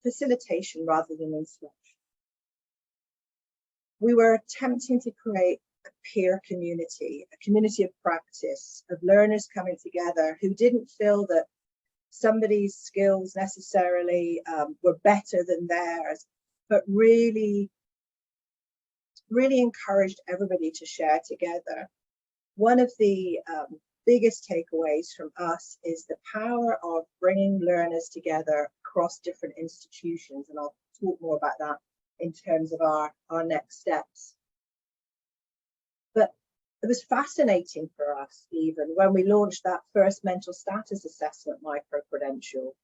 facilitation rather than instruction. We were attempting to create a peer community, a community of practice, of learners coming together who didn't feel that somebody's skills necessarily were better than theirs, but really encouraged everybody to share together. One of the biggest takeaways from us is the power of bringing learners together across different institutions, and I'll talk more about that in terms of our next steps. But it was fascinating for us, even when we launched that first mental status assessment micro-credential,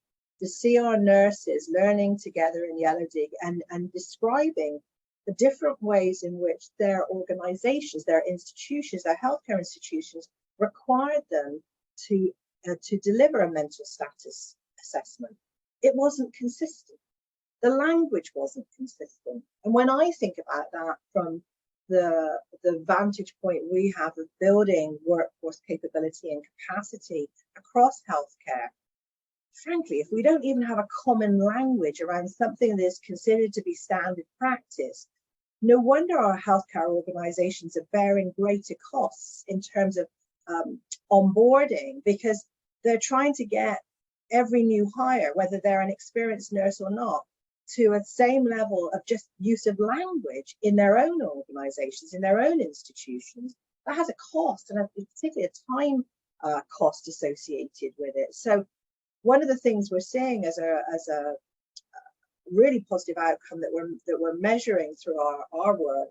to see our nurses learning together in Yellowdig and describing the different ways in which their organizations, their institutions, their healthcare institutions required them to deliver a mental status assessment. It wasn't consistent. The language wasn't consistent. And when I think about that from the vantage point we have of building workforce capability and capacity across healthcare, frankly, if we don't even have a common language around something that is considered to be standard practice, no wonder our healthcare organizations are bearing greater costs in terms of onboarding, because they're trying to get every new hire, whether they're an experienced nurse or not, to a same level of just use of language in their own organizations, in their own institutions. That has a cost, and particularly a time cost associated with it. So one of the things we're seeing as a really positive outcome that we're measuring through our work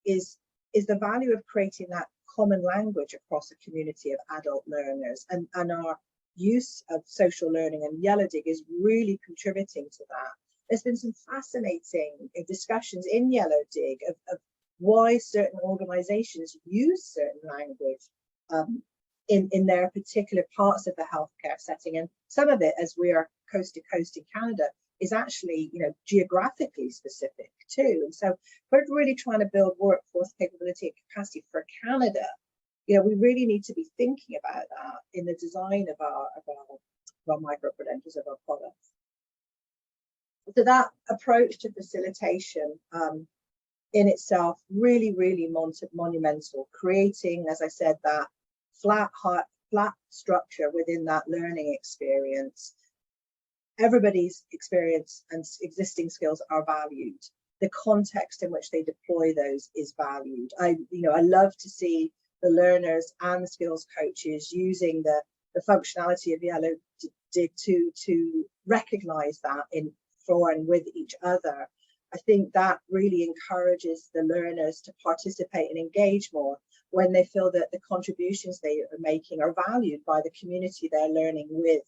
is the value of creating that common language across a community of adult learners, and our use of social learning and Yellowdig is really contributing to that. There's been some fascinating discussions in Yellowdig of why certain organizations use certain language in their particular parts of the healthcare setting, and some of it, as we are coast to coast in Canada, is actually, geographically specific too. And so we're really trying to build workforce capability and capacity for Canada. We really need to be thinking about that in the design of our micro-credentials, of our products. So that approach to facilitation in itself, really, really monumental, creating, as I said, that flat structure within that learning experience. Everybody's experience and existing skills are valued. The context in which they deploy those is valued. I love to see the learners and the skills coaches using the functionality of Yellowdig to recognize that for and with each other. I think that really encourages the learners to participate and engage more when they feel that the contributions they are making are valued by the community they're learning with.